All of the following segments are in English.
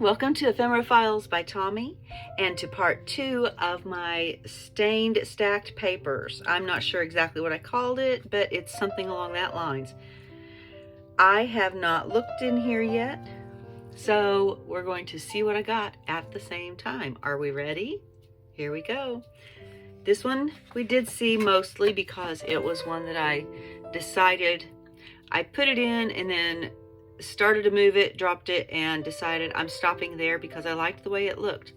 Welcome to Ephemerophiles by Tommy and to part 2 of my stained stacked papers. I'm not sure exactly what I called it, but it's something along that lines. I have not looked in here yet, so we're going to see what I got at the same time. Are we ready? Here we go. This one we did see mostly because it was one that I decided I put it in and then started to move it, dropped it, and decided I'm stopping there because I liked the way it looked.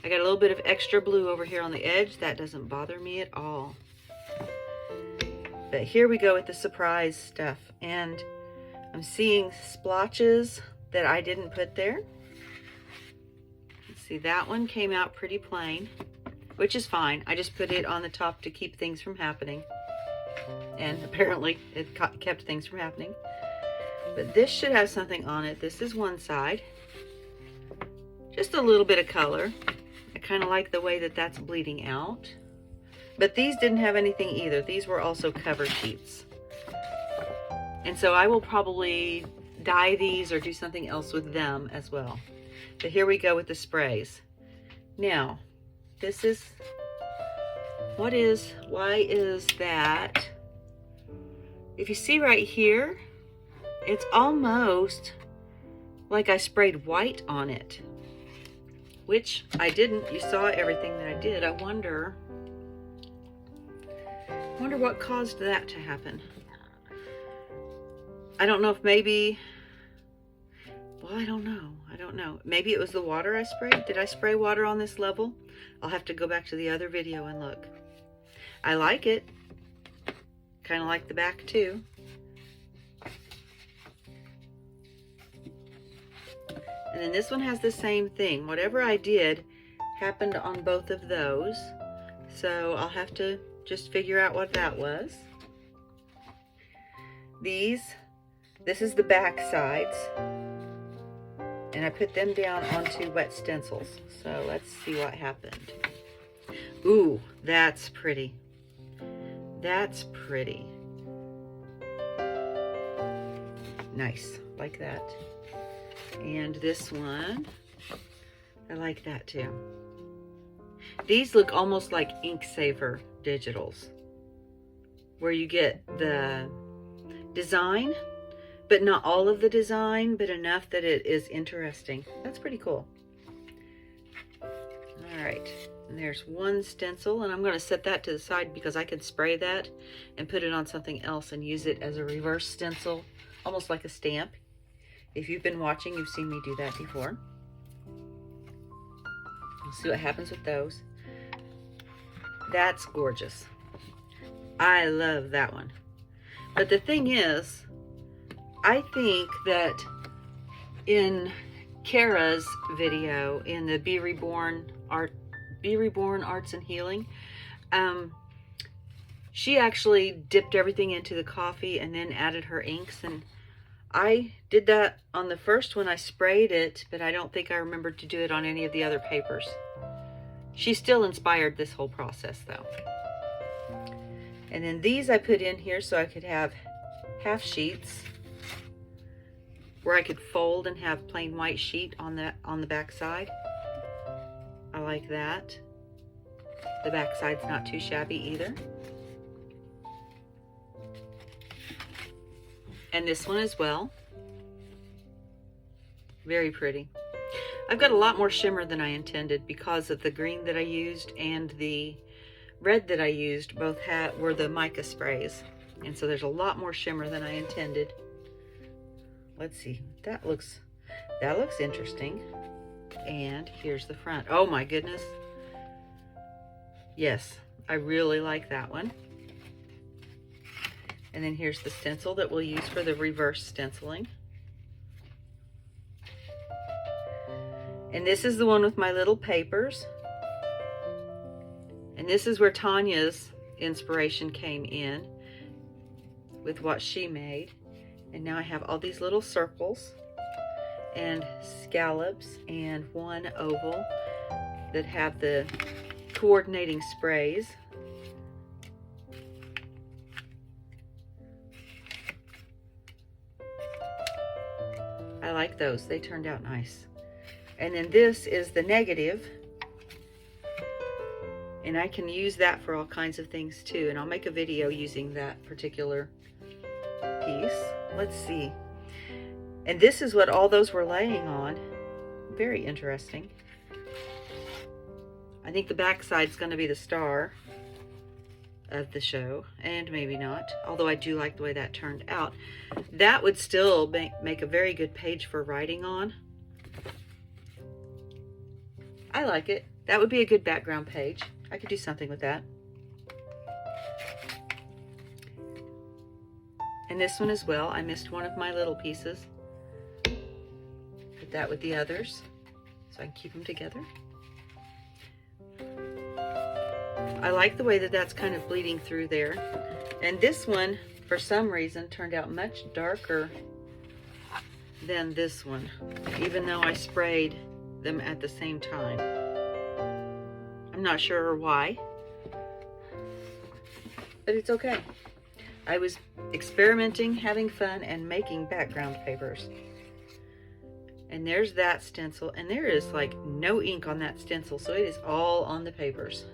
I got a little bit of extra blue over here on the edge. That doesn't bother me at all. But here we go with the surprise stuff. And I'm seeing splotches that I didn't put there. Let's see, that one came out pretty plain, which is fine. I just put it on the top to keep things from happening. And apparently it kept things from happening. But this should have something on it. This is one side. Just a little bit of color. I kind of like the way that that's bleeding out. But these didn't have anything either. These were also cover sheets. And so I will probably dye these or do something else with them as well. But here we go with the sprays. Now, this is, why is that? If you see right here, it's almost like I sprayed white on it, which I didn't. You saw everything that I did. I wonder what caused that to happen. I don't know if maybe, well, I don't know. Maybe it was the water I sprayed. Did I spray water on this level? I'll have to go back to the other video and look. I like it. Kind of like the back too. And then this one has the same thing. Whatever I did happened on both of those. So I'll have to just figure out what that was. This is the back sides. And I put them down onto wet stencils. So let's see what happened. Ooh, that's pretty. That's pretty. Nice, like that. And this one, I like that too. These look almost like ink saver digitals, where you get the design, but not all of the design, but enough that it is interesting. That's pretty cool. All right, and there's one stencil, and I'm going to set that to the side because I could spray that and put it on something else and use it as a reverse stencil, almost like a stamp. If you've been watching, you've seen me do that before. We'll see what happens with those. That's gorgeous. I love that one. But the thing is, I think that in Cara's video, in the Be Reborn Arts and Healing, she actually dipped everything into the coffee and then added her inks, and I did that on the first one. I sprayed it, but I don't think I remembered to do it on any of the other papers. She still inspired this whole process though. And then these I put in here so I could have half sheets where I could fold and have plain white sheet on the back side. I like that. The back side's not too shabby either. And this one as well. Very pretty. I've got a lot more shimmer than I intended because of the green that I used and the red that I used. Both were the mica sprays. And so there's a lot more shimmer than I intended. Let's see. That looks interesting. And here's the front. Oh my goodness. Yes, I really like that one. And then here's the stencil that we'll use for the reverse stenciling. And this is the one with my little papers. And this is where Tania's inspiration came in with what she made. And now I have all these little circles and scallops and one oval that have the coordinating sprays. I like those. They turned out nice. And then this is the negative. And I can use that for all kinds of things too. And I'll make a video using that particular piece. Let's see. And this is what all those were laying on. Very interesting. I think the back side's going to be the star of the show, and maybe not, although I do like the way that turned out. That would still make a very good page for writing on. I like it. That would be a good background page. I could do something with that. And this one as well. I missed one of my little pieces. Put that with the others so I can keep them together. I like the way that that's kind of bleeding through there. And this one, for some reason, turned out much darker than this one, even though I sprayed them at the same time. I'm not sure why, but it's okay. I was experimenting, having fun, and making background papers. And there's that stencil, and there is like no ink on that stencil, so it is all on the papers.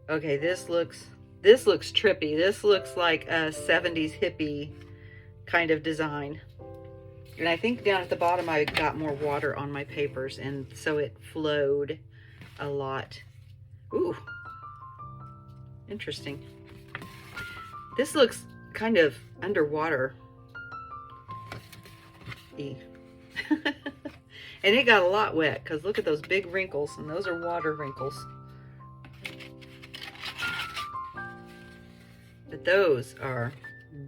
Okay, this looks trippy. This looks like a 70s hippie kind of design. And I think down at the bottom I got more water on my papers, and so it flowed a lot. Ooh, interesting. This looks kind of underwater-y. And it got a lot wet, because look at those big wrinkles, and those are water wrinkles. But those are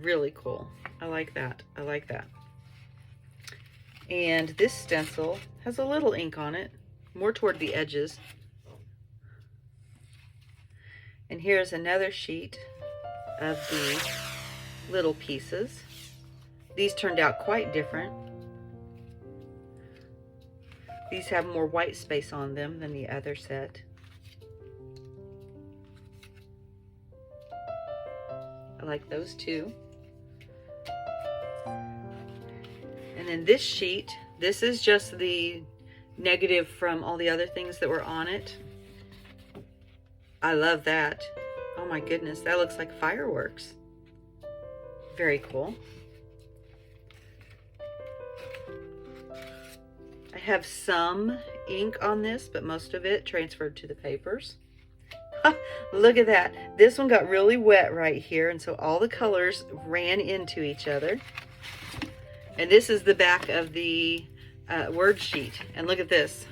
really cool. I like that. I like that. And this stencil has a little ink on it, more toward the edges. And here's another sheet of the little pieces. These turned out quite different. These have more white space on them than the other set. I like those too. And then this sheet, this is just the negative from all the other things that were on it. I love that. Oh my goodness, that looks like fireworks. Very cool. I have some ink on this, but most of it transferred to the papers. Look at that. This one got really wet right here, and so all the colors ran into each other. And this is the back of the word sheet. And look at this.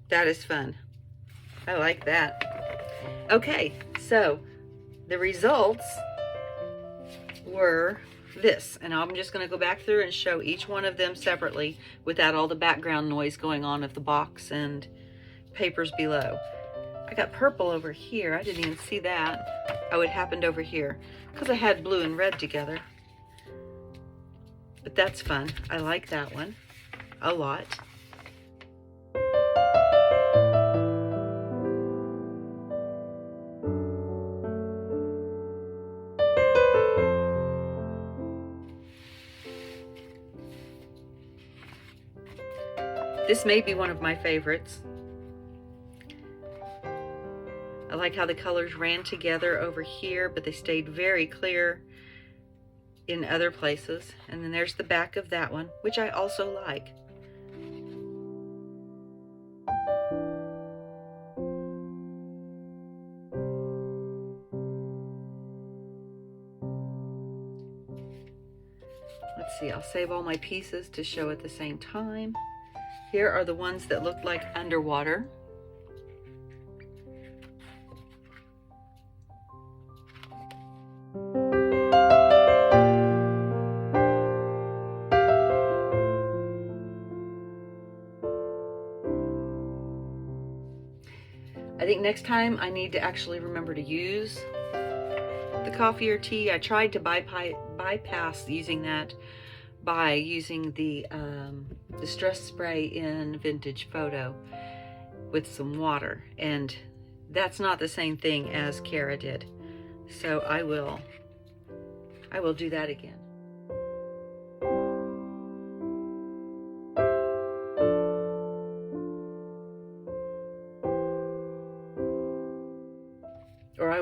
That is fun. I like that. Okay, so the results were this. And I'm just going to go back through and show each one of them separately without all the background noise going on of the box and papers below. I got purple over here. I didn't even see that. Oh, it happened over here because I had blue and red together. But that's fun. I like that one a lot. This may be one of my favorites. I like how the colors ran together over here, but they stayed very clear in other places. And then there's the back of that one, which I also like. Let's see, I'll save all my pieces to show at the same time. Here are the ones that look like underwater. I think next time I need to actually remember to use the coffee or tea. I tried to bypass using that by using the distress spray in Vintage Photo with some water, and that's not the same thing as Cara did. So I will do that again.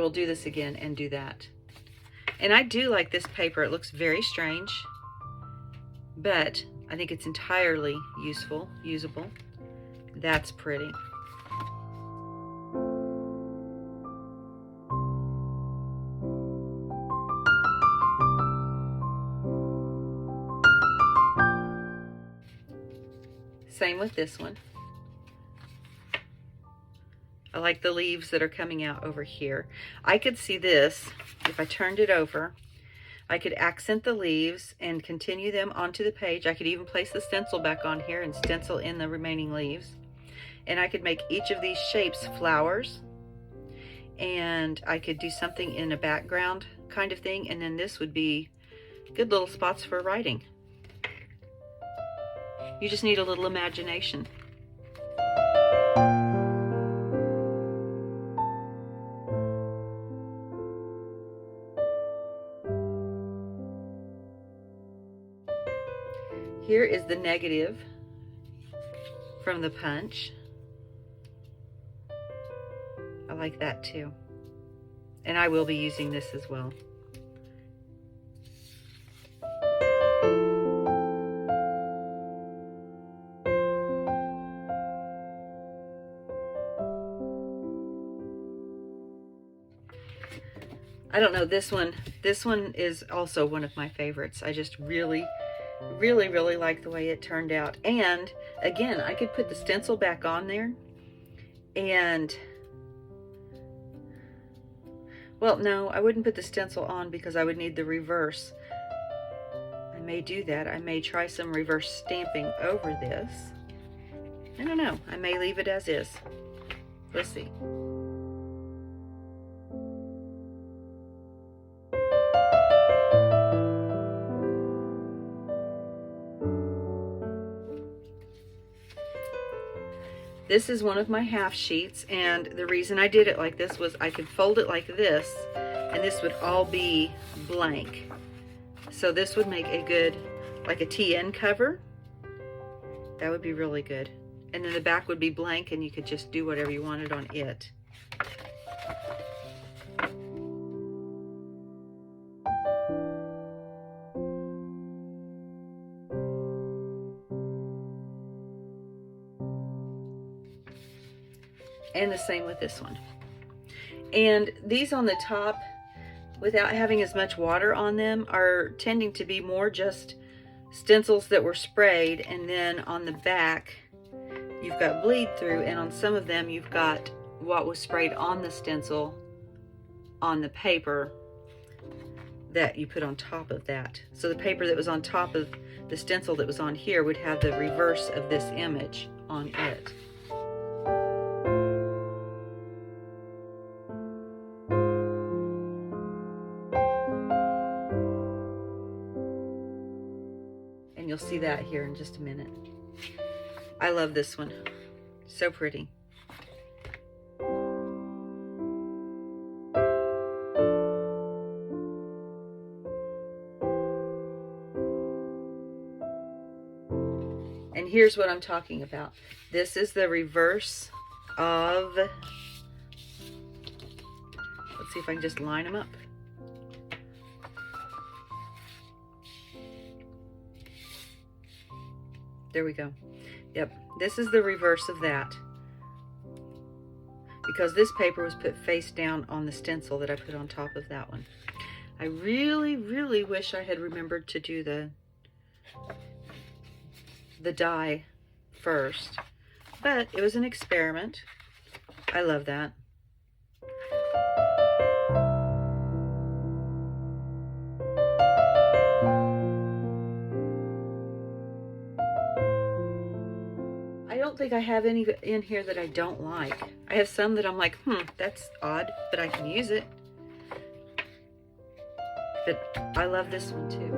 will do this again and do that. And I do like this paper. It looks very strange, but I think it's entirely usable. That's pretty. Same with this one. I like the leaves that are coming out over here. I could see this, if I turned it over, I could accent the leaves and continue them onto the page. I could even place the stencil back on here and stencil in the remaining leaves. And I could make each of these shapes flowers. And I could do something in a background kind of thing. And then this would be good little spots for writing. You just need a little imagination. Here is the negative from the punch. I like that too. And I will be using this as well. I don't know, this one is also one of my favorites. I just really like the way it turned out. And again, I could put the stencil back on there and, well, no, I wouldn't put the stencil on because I would need the reverse. I may do that. I may try some reverse stamping over this. I don't know. I may leave it as is. Let's see. This is one of my half sheets, and the reason I did it like this was I could fold it like this, and this would all be blank. So this would make a good, like a TN cover. That would be really good. And then the back would be blank, and you could just do whatever you wanted on it. And the same with this one. And these on the top, without having as much water on them, are tending to be more just stencils that were sprayed, and then on the back you've got bleed through, and on some of them you've got what was sprayed on the stencil on the paper that you put on top of that. So the paper that was on top of the stencil that was on here would have the reverse of this image on it. You'll see that here in just a minute. I love this one. So pretty. And here's what I'm talking about. This is the reverse of, let's see if I can just line them up. There we go. Yep, this is the reverse of that. Because this paper was put face down on the stencil that I put on top of that one. I really wish I had remembered to do the die first. But it was an experiment. I love that. I don't think I have any in here that I don't like. I have some that I'm like, that's odd, but I can use it. But I love this one too.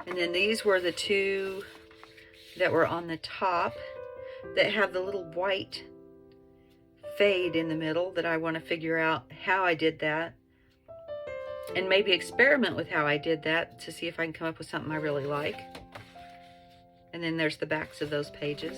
And then these were the two that were on the top that have the little white fade in the middle that I want to figure out how I did that. and maybe experiment with how I did that to see if I can come up with something I really like. And then there's the backs of those pages.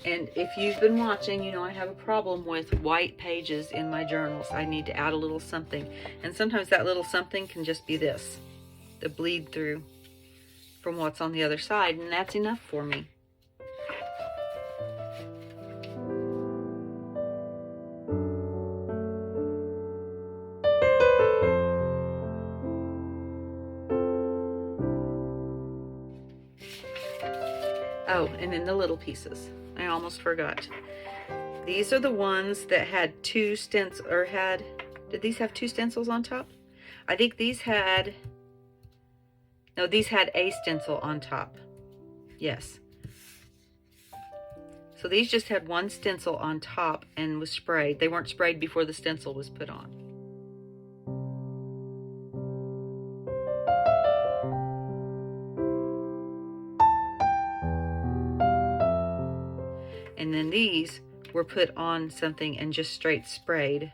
And if you've been watching, you know I have a problem with white pages in my journals. I need to add a little something. And sometimes that little something can just be this, the bleed through from what's on the other side, and that's enough for me. Oh, and then the little pieces. I almost forgot. These are the ones that had two stencils, or did these have two stencils on top? I think these had, no, these had a stencil on top. Yes. So these just had one stencil on top and was sprayed. They weren't sprayed before the stencil was put on. And then these were put on something and just straight sprayed.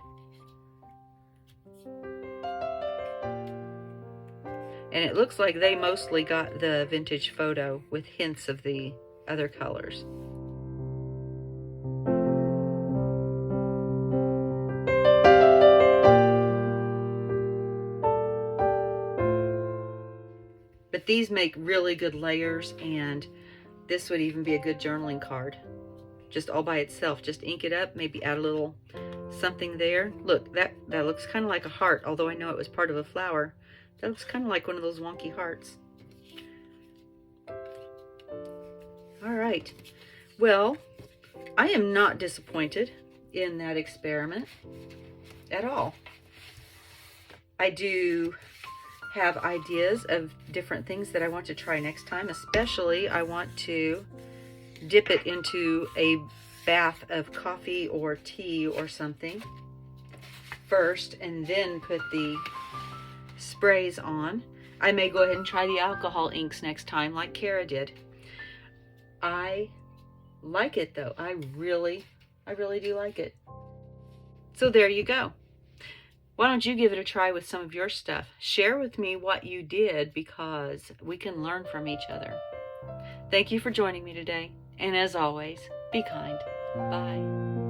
And it looks like they mostly got the vintage photo with hints of the other colors. But these make really good layers, and this would even be a good journaling card. Just all by itself. Just ink it up, maybe add a little something there. Look, that looks kind of like a heart, although I know it was part of a flower. That looks kind of like one of those wonky hearts. All right. Well, I am not disappointed in that experiment at all. I do have ideas of different things that I want to try next time. Especially, I want to dip it into a bath of coffee or tea or something first, and then put the sprays on. I may go ahead and try the alcohol inks next time like Cara did. I like it though. I really do like it. So there you go. Why don't you give it a try with some of your stuff? Share with me what you did, because we can learn from each other. Thank you for joining me today. And as always, be kind. Bye.